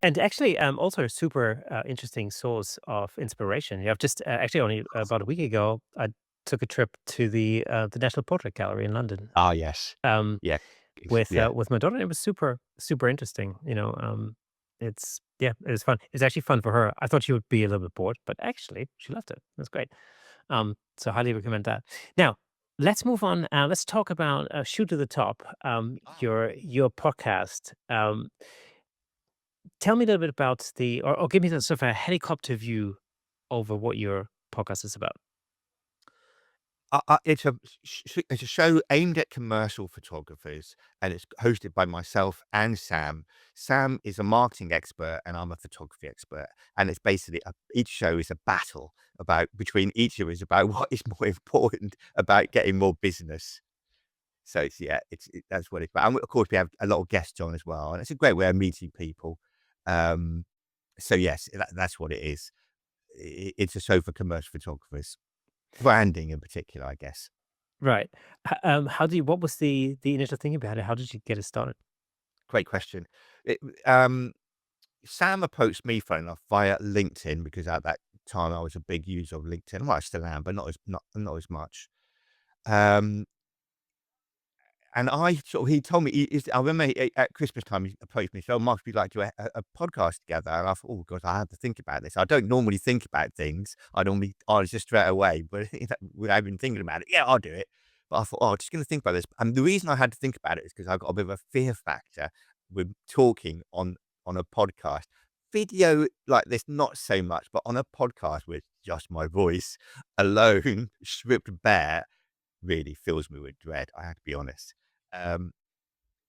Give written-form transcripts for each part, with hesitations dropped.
And actually, also a super interesting source of inspiration. I've just actually only about a week ago, I took a trip to the National Portrait Gallery in London Ah, yes. um, Yeah. Yeah. with my daughter. And it was super interesting. It's yeah, it was fun. It's actually fun for her. I thought she would be a little bit bored, but actually, she loved it. That's great. So highly recommend that. Now, let's move on. Let's talk about Shoot to the Top, Ah. your podcast. Tell me a little bit about or give me the sort of a helicopter view over what your podcast is about. It's it's a show aimed at commercial photographers, and it's hosted by myself and Sam. Sam is a marketing expert, and I'm a photography expert. And it's basically each show is a battle about between each of us about what is more important about getting more business. So it's yeah, that's what it's about. And of course, we have a lot of guests on as well, and it's a great way of meeting people. Um, so yes, that's what it is. It's a show for commercial photographers, branding in particular, I guess. Right. How do you what was the initial thing about it? How did you get it started? Great question. It, um, Sam approached me, funny enough, via LinkedIn because at that time I was a big user of LinkedIn. Well, I still am, but not as much. Um, and he told me, I remember at Christmas time he approached me. So, Mark, we'd like to do a podcast together. And I thought, oh God, I have to think about this. I don't normally think about things. I was just straight away, but without even thinking about it, yeah, I'll do it. But I thought, oh, I'm just going to think about this. And the reason I had to think about it is because I got a bit of a fear factor with talking on a podcast. Video like this, not so much, but on a podcast with just my voice alone, stripped bare, really fills me with dread. I have to be honest. Um,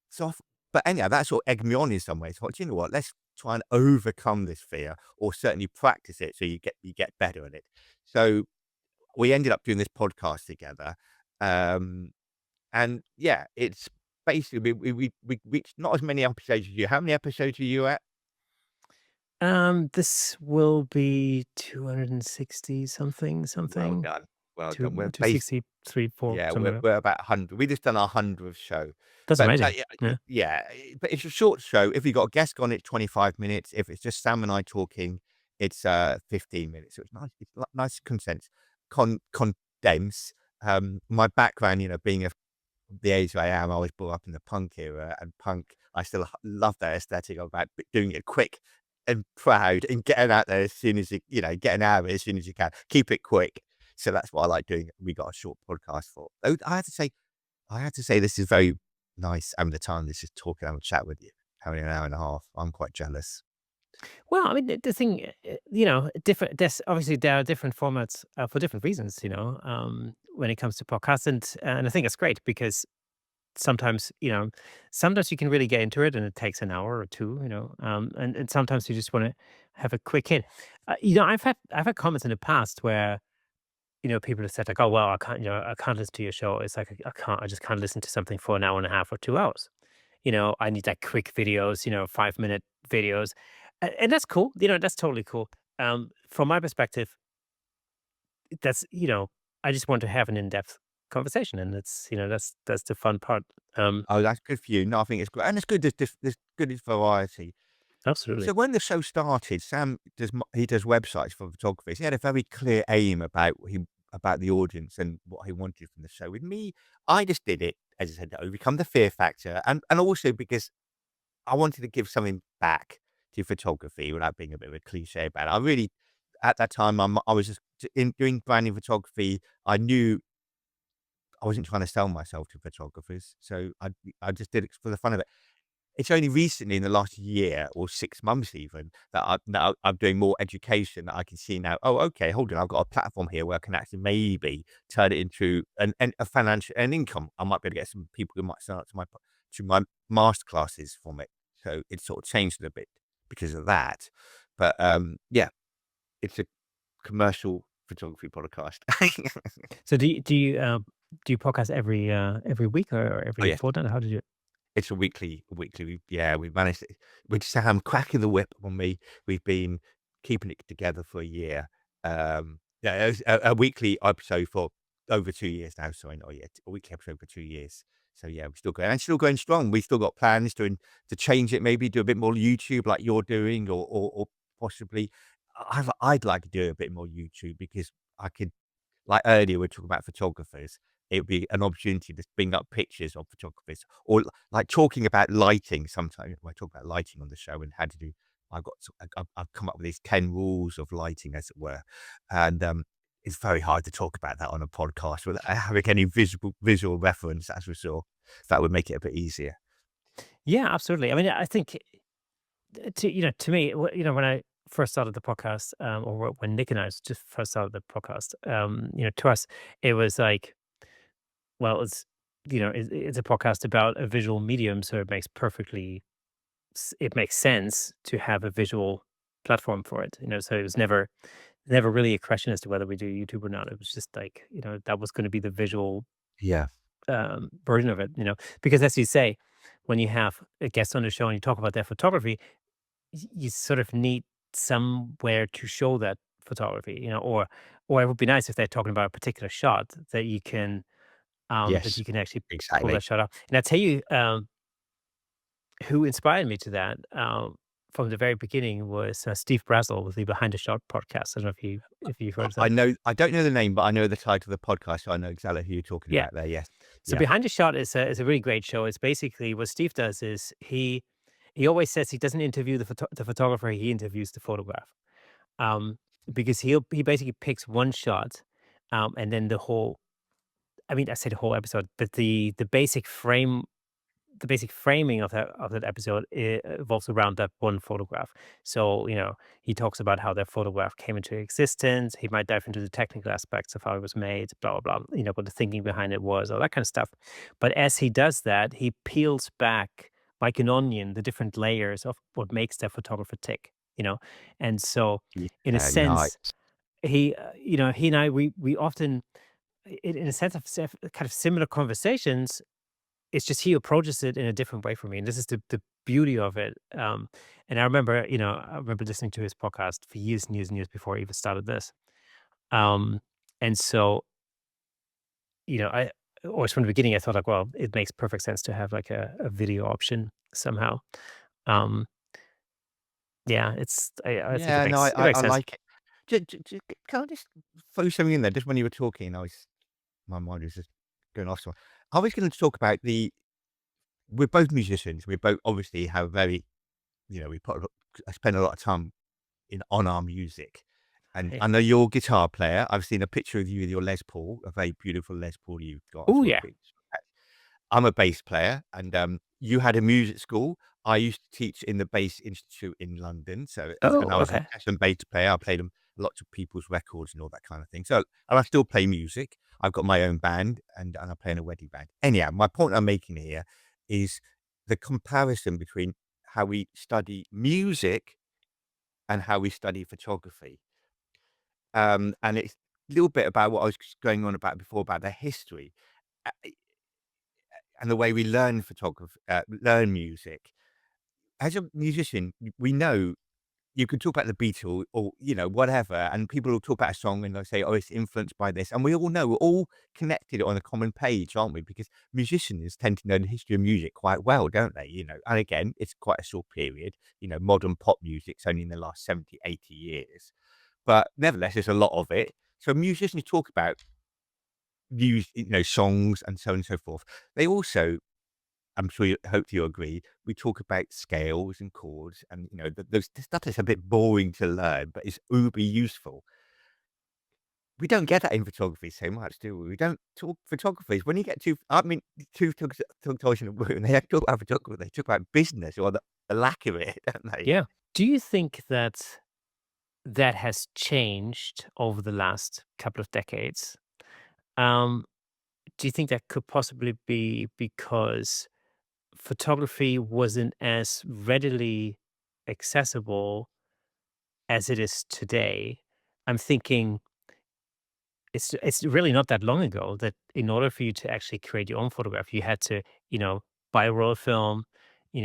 so, but anyhow, that sort of egged me on in some ways. I thought, "Do you know what? Let's try and overcome this fear, or certainly practice it, so you get better at it." So we ended up doing this podcast together, um, and yeah, it's basically we reached not as many episodes as you. How many episodes are you at? This will be 260 something, Well something, done, well done. 2 263, 4, Yeah, something like that. we're about 100. We just done our 100th show. That's But, amazing. Yeah. but it's a short show. If we got a guest on, it's 25 minutes. If it's just Sam and I talking, it's 15 minutes. So it's nice. It's nice condense. My background, being the age I am, I was brought up in the punk era, and punk, I still love that aesthetic about doing it quick and proud and getting out there as soon as getting out of it as soon as you can. Keep it quick. So that's what I like doing. We got a short podcast for. I had to say this is very nice having the time to just talk and have a chat with you, having an hour and a half. I'm quite jealous. Well, I mean, the thing, different. There are different formats for different reasons. When it comes to podcasts, and I think it's great because sometimes sometimes you can really get into it, and it takes an hour or two. And sometimes you just want to have a quick hit. I've had comments in the past where people have said like, "Oh well, I can't listen to your show." It's like I just can't listen to something for an hour and a half or 2 hours. I need like quick videos, 5-minute videos. And that's cool. That's totally cool. From my perspective, I just want to have an in-depth conversation. And that's the fun part. Oh, that's good for you. No, I think it's great. And it's good. There's good variety. Absolutely. So when the show started, Sam he does websites for photographers. He had a very clear aim about the audience and what he wanted from the show. With me, I just did it, as I said, to overcome the fear factor, and also because I wanted to give something back to photography without being a bit of a cliche about it. I really, at that time, I was just in doing branding photography. I knew I wasn't trying to sell myself to photographers, so I just did it for the fun of it. It's only recently in the last year or 6 months even that I'm doing more education that I can see now, "Oh, okay, hold on, I've got a platform here where I can actually maybe turn it into a financial an income. I might be able to get some people who might sign up to my master classes from it." So it's sort of changed a bit because of that. But, yeah, it's a commercial photography podcast. So do you podcast every week or Oh, every yes. fortnight? How did you? It's a weekly, yeah, we've managed it with Sam cracking the whip on me. We've been keeping it together for a year. Yeah, it was a weekly episode for over 2 years now. Sorry, not yet. A weekly episode for 2 years. So yeah, we're still going and still going strong. We still got plans to change it, maybe do a bit more YouTube like you're doing, or possibly I'd like to do a bit more YouTube because I could, like earlier, we were talking about photographers. It would be an opportunity to bring up pictures of photographers, or like talking about lighting. Sometimes I talk about lighting on the show and how to do. I've come up with these 10 rules of lighting, as it were, and it's very hard to talk about that on a podcast without having any visual reference, as we saw. That would make it a bit easier. Yeah, absolutely. I mean, I think to me, when I first started the podcast, or when Nick and I just first started the podcast, to us, it was like, well, it's a podcast about a visual medium, so it makes sense to have a visual platform for it. So it was never really a question as to whether we do YouTube or not. It was just like, that was going to be the visual Yeah. version of it. Because as you say, when you have a guest on the show and you talk about their photography, you sort of need somewhere to show that photography, or it would be nice if they're talking about a particular shot that Yes. you can actually pull Exactly. that shot off. And I tell you, who inspired me to that from the very beginning was Steve Brazel with the Behind the Shot podcast. I don't know if you've heard of I them. know. I don't know the name, but I know the title of the podcast, so I know exactly who you're talking Yeah. about there. Yes. So Yeah. Behind the Shot is a really great show. It's basically what Steve does is he always says he doesn't interview the photographer, he interviews the photograph. Um, because he basically picks one shot, and then I mean, I say the whole episode, but the basic framing of that episode revolves around that one photograph. So, he talks about how that photograph came into existence. He might dive into the technical aspects of how it was made, blah blah blah. What the thinking behind it was, all that kind of stuff. But as he does that, he peels back like an onion the different layers of what makes that photographer tick. And so, in a Yeah. sense, Nice. he and I we often in a sense of kind of similar conversations. It's just he approaches it in a different way for me, and this is the beauty of it. And I remember listening to his podcast for years and years and years before I even started this. Um, and so, I always from the beginning I thought like, well, it makes perfect sense to have like a video option somehow. Um, yeah, I think it Yeah. No, makes it makes I sense. like it. Can I just throw something in there? Just when you were talking, my mind was just going off somewhere. I was going to talk about we're both musicians. We both obviously have very, we I spend a lot of time on our music. And Hey. I know you're a guitar player. I've seen a picture of you with your Les Paul, a very beautiful Les Paul you've got. I Oh saw a yeah. picture. I'm a bass player, and you had a music school. I used to teach in the Bass Institute in London, Oh, and I was a okay. session bass player. I played lots of people's records and all that kind of thing. So, and I still play music. I've got my own band, and I play in a wedding band. Anyhow, my point I'm making here is the comparison between how we study music and how we study photography. And it's a little bit about what I was going on about before about the history. Uh, and the way we learn music. As a musician, we know you can talk about the Beatles or, whatever, and people will talk about a song and they'll say, "Oh, it's influenced by this." And we all know we're all connected on a common page, aren't we? Because musicians tend to know the history of music quite well, don't they? And again, it's quite a short period. Modern pop music's only in the last 70, 80 years. But nevertheless, there's a lot of it. So musicians talk about songs and so on and so forth. They also, I'm sure hope you agree, we talk about scales and chords and, the stuff that's a bit boring to learn, but it's uber useful. We don't get that in photography so much, do we? We don't talk photographers. When you get two photographers in a room, they don't talk about photography, they talk about business or the lack of it, don't they? Yeah. Do you think that has changed over the last couple of decades? Um, do you think that could possibly be because photography wasn't as readily accessible as it is today? I'm thinking it's really not that long ago that in order for you to actually create your own photograph, you had to, buy a roll of film. You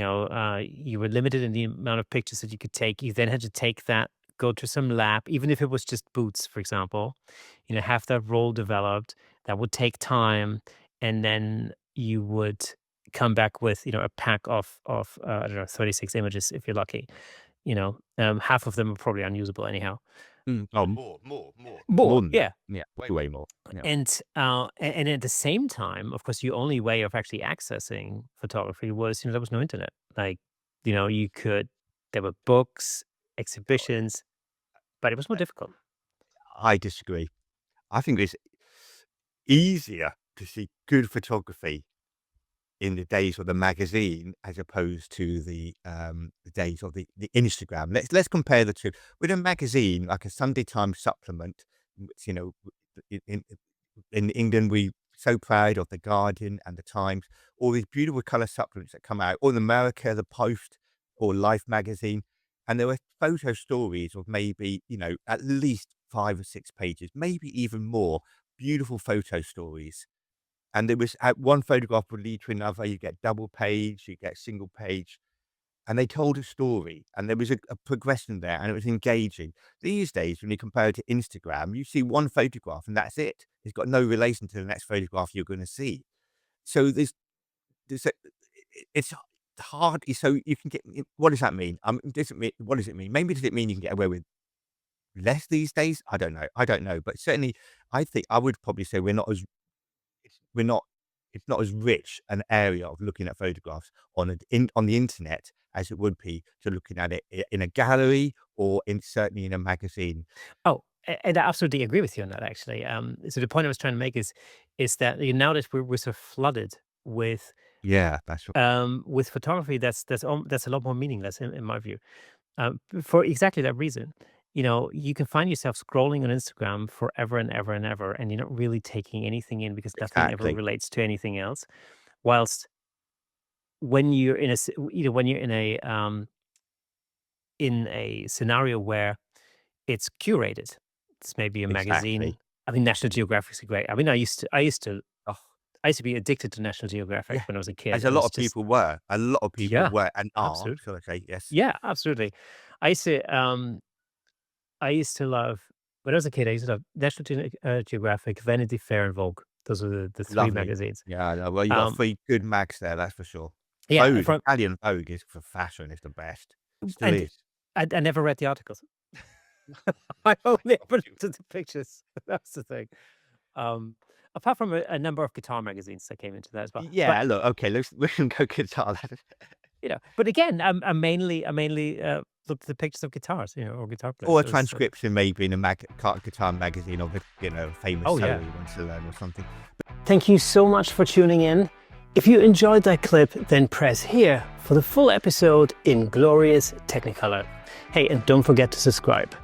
were limited in the amount of pictures that you could take. You then had to take that, go to some lab, even if it was just boots, for example. Have that roll developed. That would take time, and then you would come back with, a pack of I don't know, 36 images if you're lucky. Half of them are probably unusable anyhow. Oh, more More, than that. yeah. Yeah, way more. Yeah. And at the same time, of course, your only way of actually accessing photography was, there was no internet. Like, you could, there were books, exhibitions, but it was more difficult. I disagree. I think it's easier to see good photography in the days of the magazine as opposed to the days of the Instagram. Let's compare the two. With a magazine, like a Sunday Times supplement, which, in in in England, we so proud of The Guardian and The Times, all these beautiful color supplements that come out, or in America, The Post or Life magazine, and there were photo stories of maybe, at least 5 or 6 pages, maybe even more, beautiful photo stories. And there was one photograph would lead to another. You get double page, you get single page, and they told a story, and there was a progression there, and it was engaging. These days, when you compare it to Instagram, you see one photograph, and that's it. It's got no relation to the next photograph you're going to see. So there's it's hard. So you can get. What does that mean? Does it mean, what does it mean? Maybe does it mean you can get away with less these days? I don't know. I don't know, but certainly, I think I would probably say we're not it's not as rich an area of looking at photographs on the internet as it would be to looking at it in a gallery or certainly in a magazine. Oh, and I absolutely agree with you on that, actually. So the point I was trying to make is that, now that we're so flooded Yeah, that's right. with photography, that's a lot more meaningless in my view. For exactly that reason. You can find yourself scrolling on Instagram forever and ever and ever, and you're not really taking anything in because nothing ever Exactly. relates to anything else. Whilst when you're when you're in a scenario where it's curated, it's maybe a magazine. Exactly. I mean, National Geographic's great. I mean, Oh, I used to be addicted to National Geographic yeah. when I was a kid. As a It lot was of just people were. A lot of people yeah, were and are, absolutely. shall I say, yes. Yeah, absolutely. I used to um I used to love when I was a kid, I used to love National Geographic, Vanity Fair, and Vogue. Those are the 3 Lovely. magazines. Yeah, no, well, you got Um, 3 good mags there, that's for sure. yeah, Vogue, from Italian Vogue is for fashion, is the best. Still and is. I never read the articles. I only ever looked at the pictures. That's the thing. Um, Apart from a number of guitar magazines that came into that as well. But Yeah, look, okay, we can go guitar. but again, I mainly looked at the pictures of guitars, or guitar players. Or a It was, transcription maybe in a guitar magazine of a, famous oh solo yeah. you want to learn or something. Thank you so much for tuning in. If you enjoyed that clip, then press here for the full episode in glorious Technicolor. Hey, and don't forget to subscribe.